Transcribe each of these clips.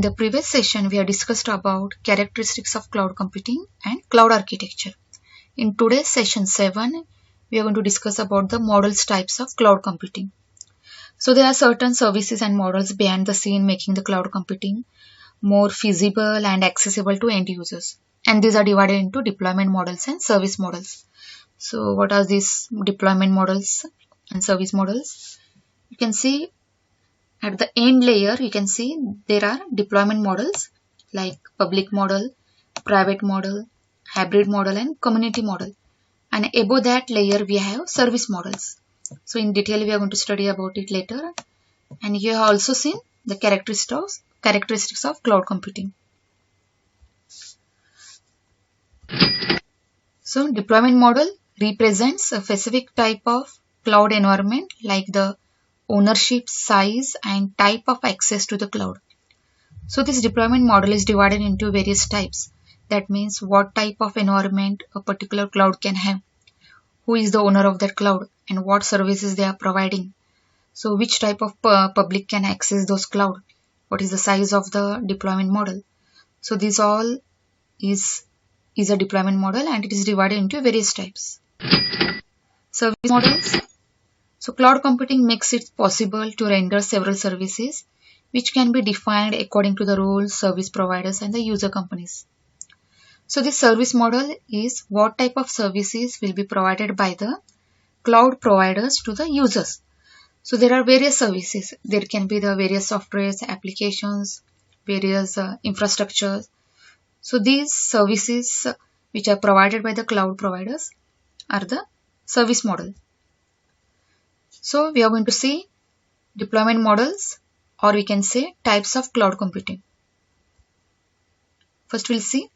the previous session, we have discussed about characteristics of cloud computing and cloud architecture. In today's session 7, we are going to discuss about the models types of cloud computing. So there are certain services and models behind the scene making the cloud computing more feasible and accessible to end users. And these are divided into deployment models and service models. So what are these deployment models and service models? You can see at the end layer, you can see there are deployment models like public model, private model, hybrid model and community model. And above that layer, we have service models. So in detail, we are going to study about it later. And you have also seen the characteristics of cloud computing. So deployment model represents a specific type of cloud environment like the ownership, size and type of access to the cloud. So this deployment model is divided into various types. That means what type of environment a particular cloud can have, who is the owner of that cloud and what services they are providing. So which type of public can access those cloud, what is the size of the deployment model. So this all is a deployment model and it is divided into various types. Service models. So cloud computing makes it possible to render several services which can be defined according to the roles, service providers and the user companies. So this service model is what type of services will be provided by the cloud providers to the users. So there are various services. There can be the various softwares, applications, various infrastructures. So these services which are provided by the cloud providers are the service model. So we are going to see deployment models, or we can say types of cloud computing. First we'll see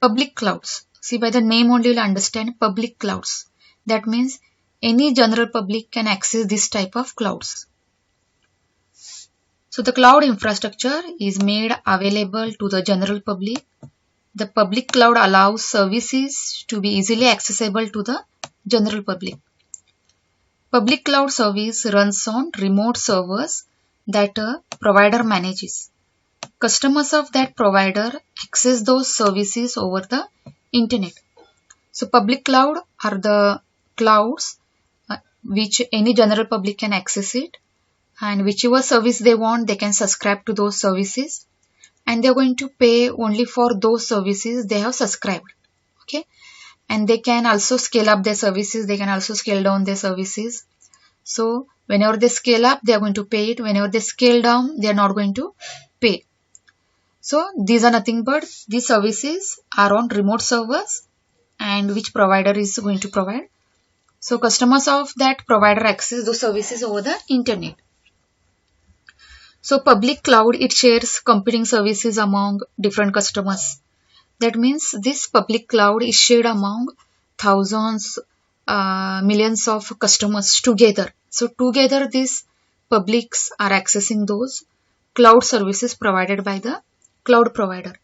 public clouds. See, by the name only you'll understand public clouds. That means any general public can access this type of clouds. So the cloud infrastructure is made available to the general public. The public cloud allows services to be easily accessible to the general public. Public cloud service runs on remote servers that a provider manages. Customers of that provider access those services over the internet. So public cloud are the clouds which any general public can access it, and whichever service they want, they can subscribe to those services and they're going to pay only for those services they have subscribed. Okay. And they can also scale up their services. They can also scale down their services. So whenever they scale up, they are going to pay it. Whenever they scale down, they are not going to pay. So these are nothing but these services are on remote servers and which provider is going to provide. So customers of that provider access those services over the internet. So public cloud, it shares computing services among different customers. That means this public cloud is shared among thousands, millions of customers together. So together these publics are accessing those cloud services provided by the cloud provider.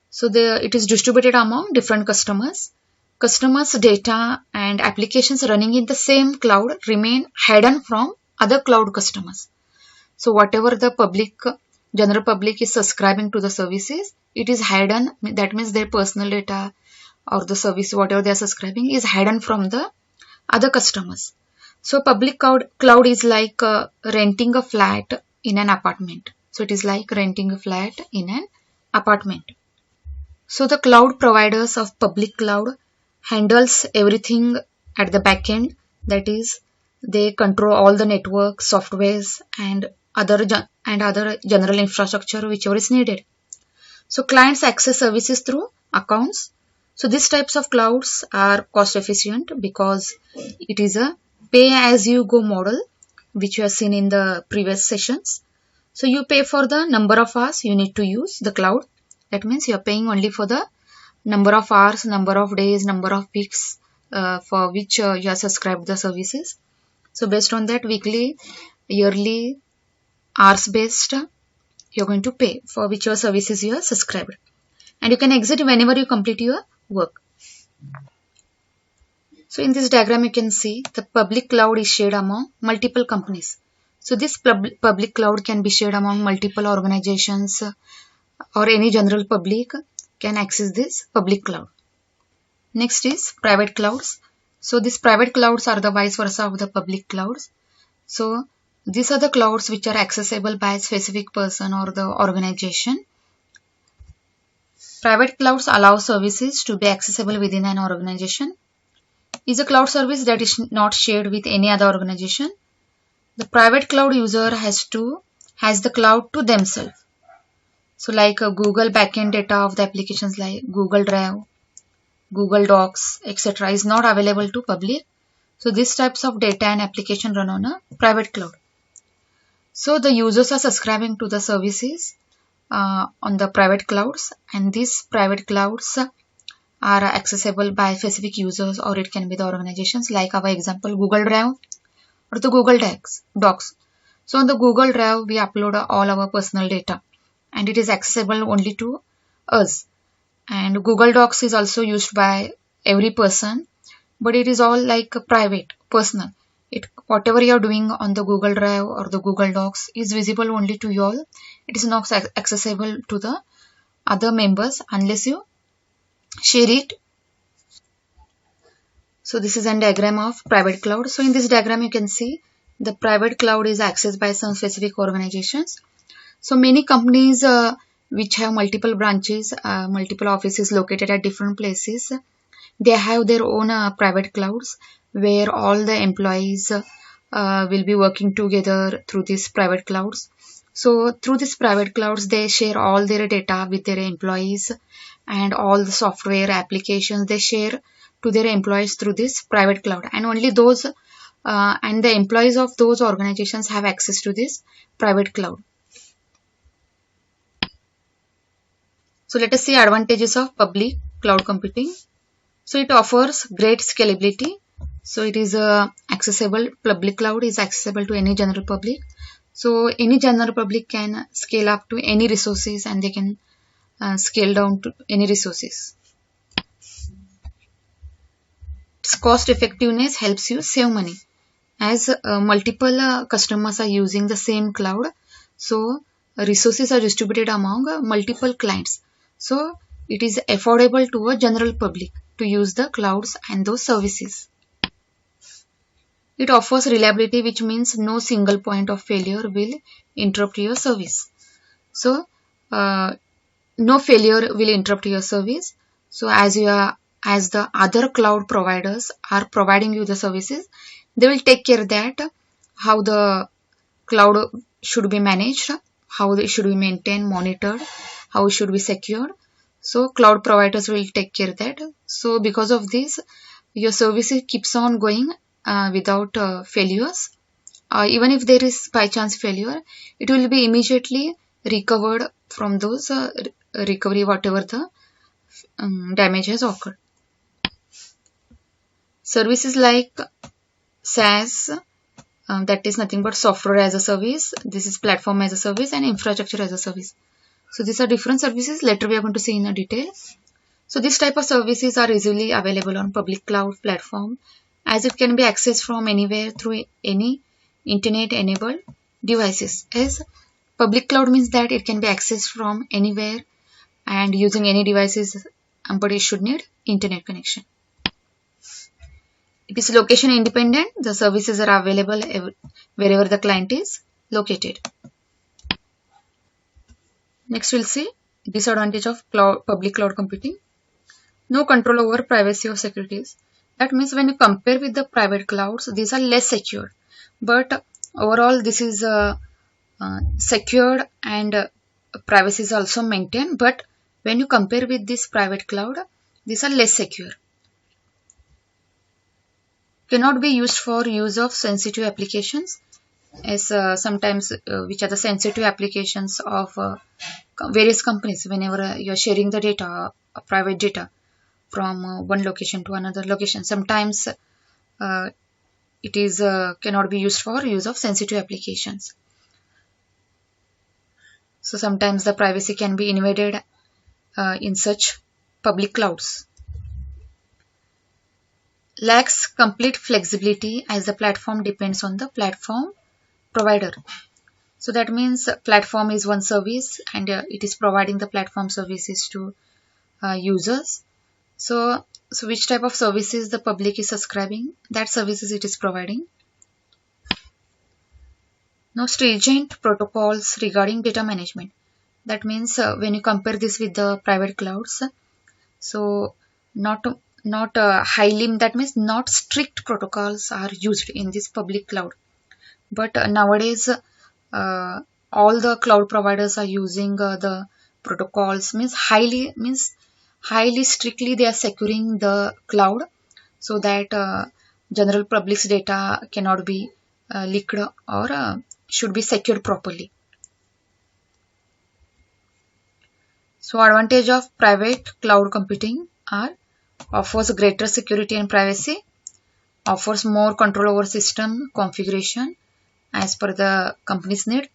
So it is distributed among different customers. Customers' data and applications running in the same cloud remain hidden from other cloud customers. So whatever the general public is subscribing to the services, it is hidden. That means their personal data or the service, whatever they are subscribing, is hidden from the other customers. So public cloud is like renting a flat in an apartment. So it is like renting a flat in an apartment. So the cloud providers of public cloud handles everything at the back end. That is, they control all the network, softwares and other general infrastructure whichever is needed. So clients access services through accounts. So these types of clouds are cost efficient because it is a pay as you go model which you have seen in the previous sessions. So you pay for the number of hours you need to use the cloud. That means you are paying only for the number of hours, number of days, number of weeks for which you have subscribed the services. So based on that, weekly, yearly, hours based, you're going to pay for whichever services you are subscribed. And you can exit whenever you complete your work. So in this diagram, you can see the public cloud is shared among multiple companies. So this public cloud can be shared among multiple organizations, or any general public can access this public cloud. Next is private clouds. So these private clouds are the vice versa of the public clouds. So these are the clouds which are accessible by a specific person or the organization. Private clouds allow services to be accessible within an organization. Is a cloud service that is not shared with any other organization. The private cloud user has the cloud to themselves. So like Google backend data of the applications like Google Drive, Google Docs, etc. is not available to public. So these types of data and application run on a private cloud. So the users are subscribing to the services on the private clouds, and these private clouds are accessible by specific users, or it can be the organizations, like our example Google Drive or the Google Docs. So on the Google Drive we upload all our personal data and it is accessible only to us. And Google Docs is also used by every person, but it is all like private, personal. Whatever you are doing on the Google Drive or the Google Docs is visible only to you all. It is not accessible to the other members unless you share it. So this is a diagram of private cloud. So in this diagram you can see the private cloud is accessed by some specific organizations. So many companies which have multiple branches, multiple offices located at different places, they have their own private clouds where all the employees will be working together through these private clouds. So through these private clouds, they share all their data with their employees, and all the software applications they share to their employees through this private cloud. And only those and the employees of those organizations have access to this private cloud. So let us see advantages of public cloud computing. So it offers great scalability. So it is accessible, public cloud is accessible to any general public. So any general public can scale up to any resources and they can scale down to any resources. Its cost effectiveness helps you save money. As multiple customers are using the same cloud, so resources are distributed among multiple clients. So it is affordable to a general public to use the clouds and those services. It offers reliability, which means no single point of failure will interrupt your service. So no failure will interrupt your service. So as the other cloud providers are providing you the services, they will take care that how the cloud should be managed, how it should be maintained, monitored, how it should be secured. So cloud providers will take care of that. So because of this, your services keeps on going without failures. Even if there is by chance failure, it will be immediately recovered from those recovery, whatever the damage has occurred. Services like SaaS, that is nothing but software as a service. This is platform as a service and infrastructure as a service. So these are different services. Later we are going to see in a detail. So this type of services are easily available on public cloud platform, as it can be accessed from anywhere through any internet enabled devices. As public cloud means that it can be accessed from anywhere and using any devices, but it should need internet connection. It is location independent. The services are available wherever the client is located. Next we'll see disadvantage of public cloud computing. No control over privacy or securities. That means when you compare with the private clouds, these are less secure. But overall this is secured and privacy is also maintained. But when you compare with this private cloud, these are less secure. Cannot be used for use of sensitive applications, as sometimes which are the sensitive applications of various companies. Whenever you are sharing the data, private data from one location to another location, sometimes it is cannot be used for use of sensitive applications. So sometimes the privacy can be invaded in such public clouds. Lacks complete flexibility, as the platform depends on the platform provider. So that means platform is one service, and it is providing the platform services to users. So which type of services the public is subscribing, that services it is providing. Now stringent protocols regarding data management. That means when you compare this with the private clouds, so not highly, that means not strict protocols are used in this public cloud. But nowadays all the cloud providers are using the protocols, means highly strictly they are securing the cloud, so that general public's data cannot be leaked, or should be secured properly. So advantage of private cloud computing are: offers greater security and privacy, offers more control over system configuration as per the company's need.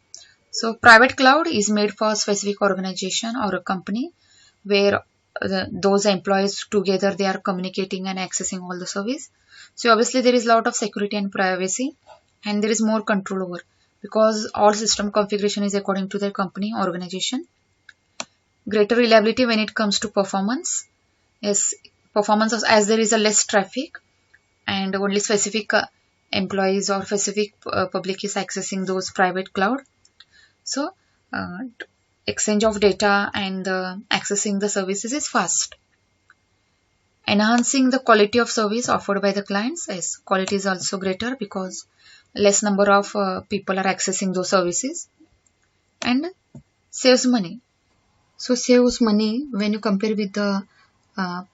So private cloud is made for a specific organization or a company, where those employees together they are communicating and accessing all the service. So obviously there is a lot of security and privacy, and there is more control over, because all system configuration is according to their company organization. Greater reliability when it comes to performance. Yes, performance as there is a less traffic, and only specific employees or specific public is accessing those private cloud. So uh, exchange of data and accessing the services is fast. Enhancing the quality of service offered by the clients. Yes, quality is also greater because less number of people are accessing those services. And saves money. So saves money when you compare with the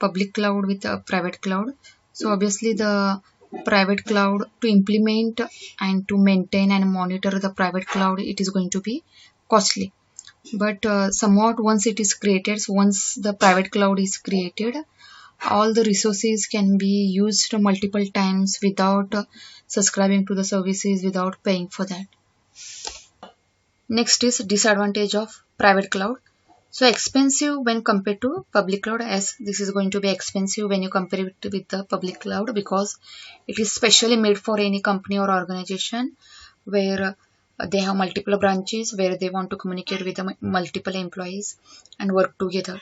public cloud with the private cloud. So obviously the private cloud, to implement and to maintain and monitor the private cloud, it is going to be costly. But somewhat once it is created, so once the private cloud is created, all the resources can be used multiple times without subscribing to the services, without paying for that. Next is disadvantage of private cloud. So expensive when compared to public cloud, as this is going to be expensive when you compare it with the public cloud, because it is specially made for any company or organization where they have multiple branches, where they want to communicate with the multiple employees and work together.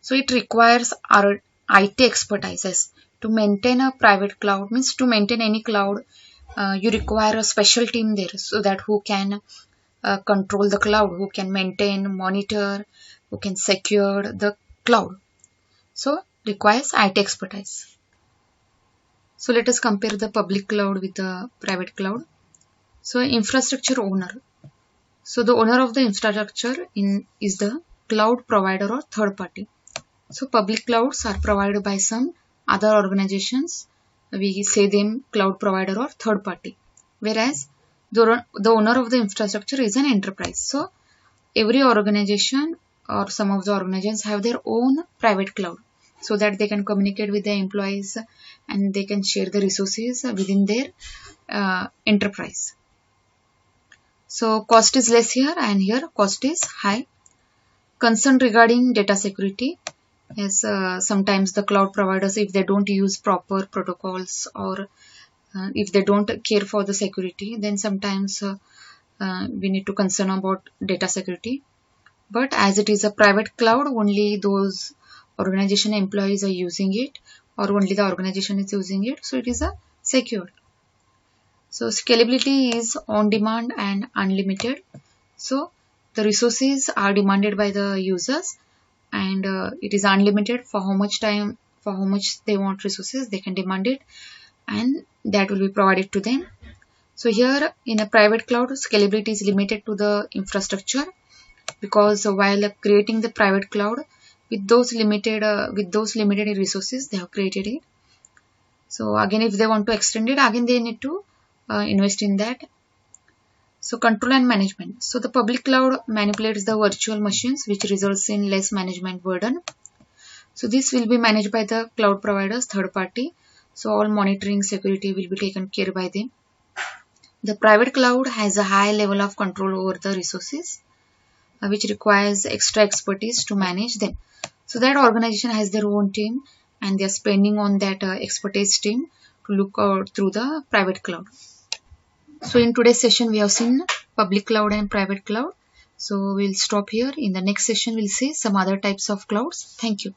So it requires our IT expertise. To maintain a private cloud, means to maintain any cloud, you require a special team there, so that who can control the cloud, who can maintain, monitor, who can secure the cloud. So requires IT expertise. So let us compare the public cloud with the private cloud. So infrastructure owner. So the owner of the infrastructure is the cloud provider or third party. So public clouds are provided by some other organizations. We say them cloud provider or third party. Whereas the owner of the infrastructure is an enterprise. So every organization or some of the organizations have their own private cloud, so that they can communicate with their employees and they can share the resources within their enterprise. So cost is less here, and here cost is high. Concern regarding data security. Yes, sometimes the cloud providers, if they don't use proper protocols, or if they don't care for the security, then sometimes we need to concern about data security. But as it is a private cloud, only those organization employees are using it, or only the organization is using it, so it is a secured. So scalability is on demand and unlimited. So the resources are demanded by the users, and it is unlimited for how much time, for how much they want resources, they can demand it, and that will be provided to them. So here in a private cloud, scalability is limited to the infrastructure, because while creating the private cloud with those limited resources, they have created it. So again, if they want to extend it, again they need to invest in that. So control and management. So the public cloud manipulates the virtual machines, which results in less management burden. So this will be managed by the cloud providers, third party. So all monitoring, security will be taken care by them. The private cloud has a high level of control over the resources, which requires extra expertise to manage them. So that organization has their own team, and they are spending on that expertise team to look out through the private cloud. So in today's session, we have seen public cloud and private cloud. So we'll stop here. In the next session, we'll see some other types of clouds. Thank you.